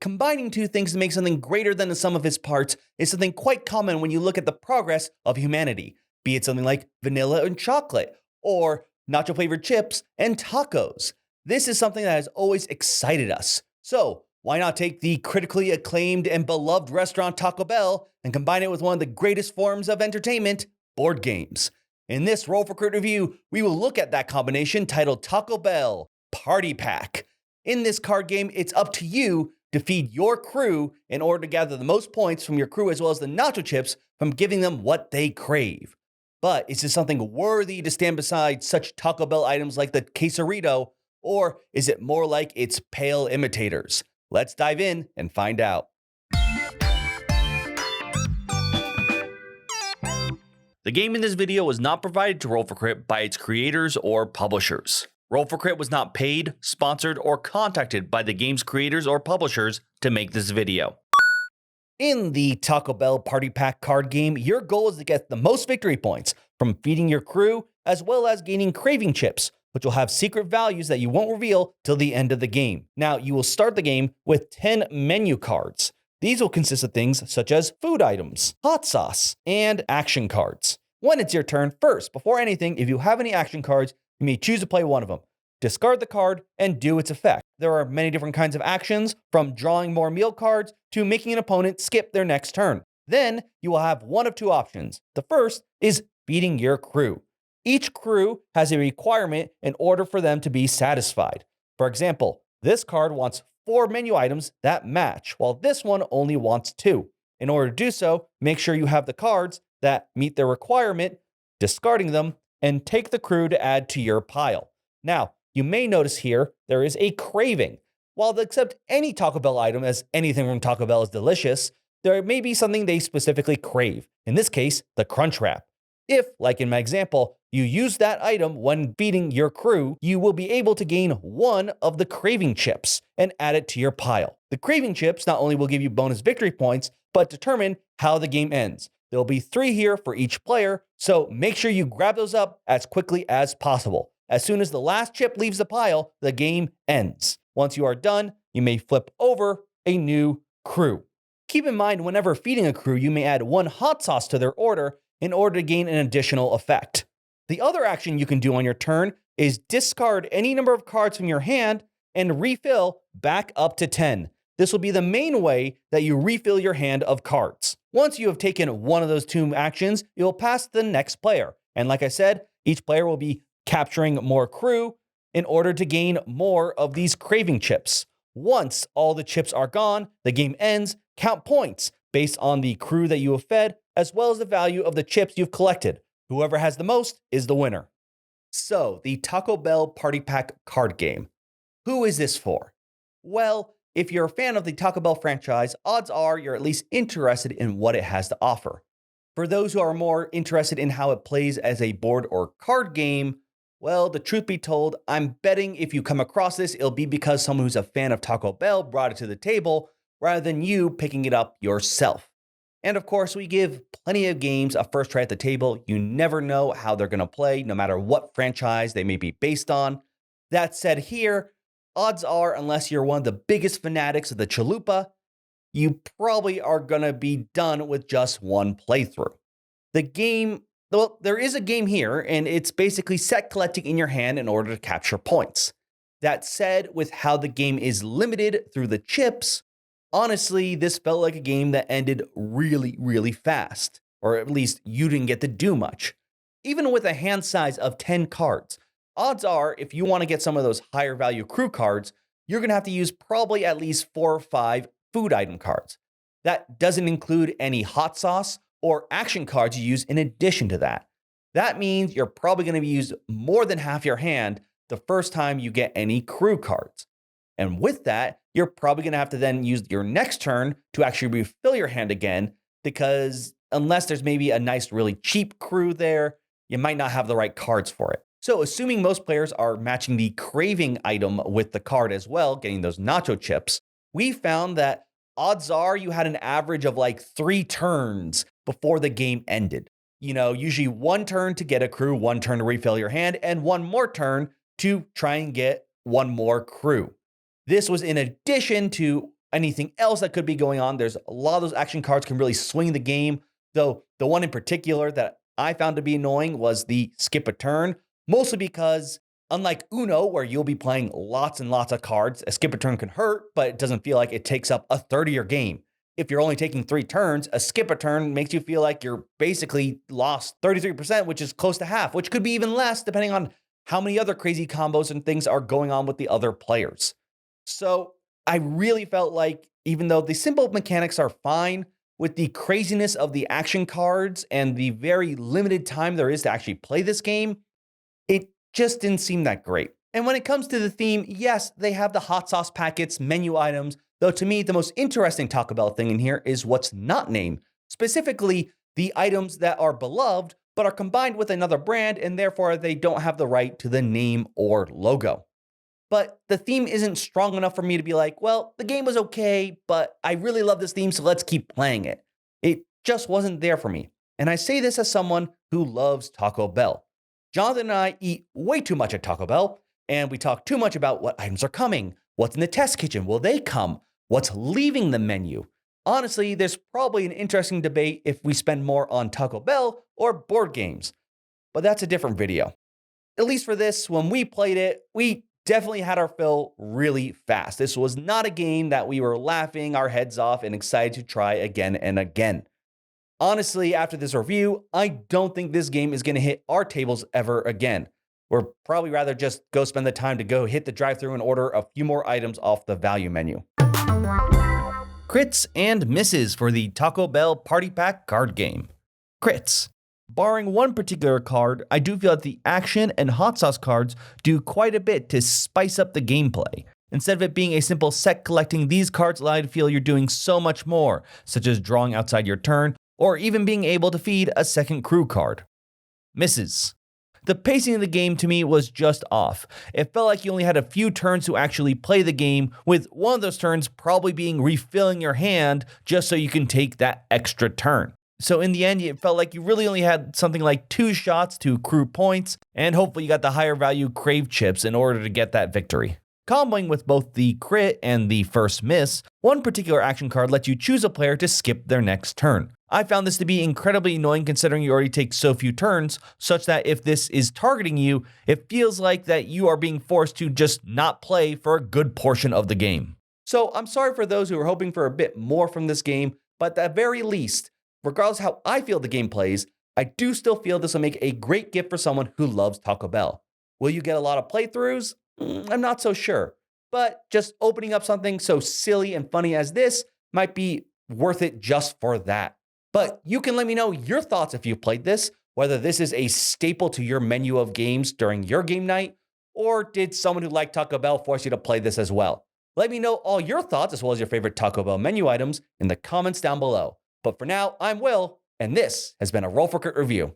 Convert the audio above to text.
combining two things to make something greater than the sum of its parts is something quite common when you look at the progress of humanity, be it something like vanilla and chocolate, or nacho flavored chips and tacos. This is something that has always excited us. So, why not take the critically acclaimed and beloved restaurant Taco Bell and combine it with one of the greatest forms of entertainment, board games? In this Roll for Crit review, we will look at that combination titled Taco Bell Party Pack. In this card game, it's up to you to feed your crew in order to gather the most points from your crew as well as the nacho chips from giving them what they crave. But is this something worthy to stand beside such Taco Bell items like the quesarito, or is it more like its pale imitators? Let's dive in and find out. The game in this video was not provided to Roll for Crit by its creators or publishers. Roll for Crit was not paid, sponsored, or contacted by the game's creators or publishers to make this video. In the Taco Bell Party Pack card game, your goal is to get the most victory points from feeding your crew, as well as gaining craving chips, which will have secret values that you won't reveal till the end of the game. Now, you will start the game with 10 menu cards. These will consist of things such as food items, hot sauce, and action cards. When it's your turn, first, before anything, if you have any action cards, you may choose to play one of them. Discard the card and do its effect. There are many different kinds of actions, from drawing more meal cards to making an opponent skip their next turn. Then you will have one of two options. The first is feeding your crew. Each crew has a requirement in order for them to be satisfied. For example, this card wants 4 menu items that match, while this one only wants 2. In order to do so, make sure you have the cards that meet their requirement, discarding them, and take the crew to add to your pile. Now, you may notice here there is a craving. While they'll accept any Taco Bell item as anything from Taco Bell is delicious, there may be something they specifically crave. In this case, the Crunch Wrap. If, like in my example, you use that item when feeding your crew, you will be able to gain one of the craving chips and add it to your pile. The craving chips not only will give you bonus victory points, but determine how the game ends. There will be 3 here for each player, so make sure you grab those up as quickly as possible. As soon as the last chip leaves the pile, the game ends. Once you are done, you may flip over a new crew. Keep in mind, whenever feeding a crew, you may add 1 hot sauce to their order in order to gain an additional effect. The other action you can do on your turn is discard any number of cards from your hand and refill back up to 10. This will be the main way that you refill your hand of cards. Once you have taken one of those 2 actions, it will pass to the next player. And like I said, each player will be capturing more crew in order to gain more of these craving chips. Once all the chips are gone, the game ends. Count points based on the crew that you have fed, as well as the value of the chips you've collected. Whoever has the most is the winner. So, the Taco Bell Party Pack card game. Who is this for? Well, if you're a fan of the Taco Bell franchise, odds are you're at least interested in what it has to offer. For those who are more interested in how it plays as a board or card game, well, the truth be told, I'm betting if you come across this, it'll be because someone who's a fan of Taco Bell brought it to the table rather than you picking it up yourself. And of course, we give plenty of games a first try at the table. You never know how they're going to play, no matter what franchise they may be based on. That said, here, odds are, unless you're one of the biggest fanatics of the chalupa, you probably are going to be done with just one playthrough. The game, well, there is a game here, and it's basically set collecting in your hand in order to capture points. That said, with how the game is limited through the chips, honestly, this felt like a game that ended really, really fast. Or at least you didn't get to do much. Even with a hand size of 10 cards, odds are if you want to get some of those higher value crew cards, you're going to have to use probably at least 4 or 5 food item cards. That doesn't include any hot sauce or action cards you use in addition to that. That means you're probably going to be used more than half your hand the first time you get any crew cards. And with that, you're probably going to have to then use your next turn to actually refill your hand again, because unless there's maybe a nice, really cheap crew there, you might not have the right cards for it. So assuming most players are matching the craving item with the card as well, getting those nacho chips, we found that odds are you had an average of like 3 turns before the game ended. You know, usually 1 turn to get a crew, 1 turn to refill your hand, and 1 more turn to try and get 1 more crew. This was in addition to anything else that could be going on. There's a lot of those action cards can really swing the game, though the one in particular that I found to be annoying was the skip a turn, mostly because unlike Uno, where you'll be playing lots and lots of cards, a skip a turn can hurt, but it doesn't feel like it takes up a third of your game. If you're only taking 3 turns, a skip a turn makes you feel like you're basically lost 33%, which is close to half, which could be even less depending on how many other crazy combos and things are going on with the other players. So I really felt like even though the simple mechanics are fine, with the craziness of the action cards and the very limited time there is to actually play this game, it just didn't seem that great. And when it comes to the theme, yes, they have the hot sauce packets, menu items, though to me, the most interesting Taco Bell thing in here is what's not named, specifically the items that are beloved, but are combined with another brand, and therefore they don't have the right to the name or logo. But the theme isn't strong enough for me to be like, well, the game was okay, but I really love this theme, so let's keep playing it. It just wasn't there for me. And I say this as someone who loves Taco Bell. Jonathan and I eat way too much at Taco Bell, and we talk too much about what items are coming, what's in the test kitchen, will they come, what's leaving the menu. Honestly, there's probably an interesting debate if we spend more on Taco Bell or board games, but that's a different video. At least for this, when we played it, we definitely had our fill really fast. This was not a game that we were laughing our heads off and excited to try again and again. Honestly, after this review, I don't think this game is going to hit our tables ever again. We're probably rather just go spend the time to go hit the drive-thru and order a few more items off the value menu. Crits and misses for the Taco Bell Party Pack card game. Crits. Barring one particular card, I do feel that the action and hot sauce cards do quite a bit to spice up the gameplay. Instead of it being a simple set collecting, these cards allow you to feel you're doing so much more, such as drawing outside your turn, or even being able to feed a second crew card. Misses. The pacing of the game to me was just off. It felt like you only had a few turns to actually play the game, with one of those turns probably being refilling your hand just so you can take that extra turn. So in the end, it felt like you really only had something like 2 shots to accrue points, and hopefully you got the higher value crave chips in order to get that victory. Comboing with both the crit and the first miss, one particular action card lets you choose a player to skip their next turn. I found this to be incredibly annoying considering you already take so few turns, such that if this is targeting you, it feels like that you are being forced to just not play for a good portion of the game. So I'm sorry for those who are hoping for a bit more from this game, but at the very least, regardless of how I feel the game plays, I do still feel this will make a great gift for someone who loves Taco Bell. Will you get a lot of playthroughs? I'm not so sure. But just opening up something so silly and funny as this might be worth it just for that. But you can let me know your thoughts if you've played this, whether this is a staple to your menu of games during your game night, or did someone who liked Taco Bell force you to play this as well? Let me know all your thoughts as well as your favorite Taco Bell menu items in the comments down below. But for now, I'm Will, and this has been a Roll for Crit review.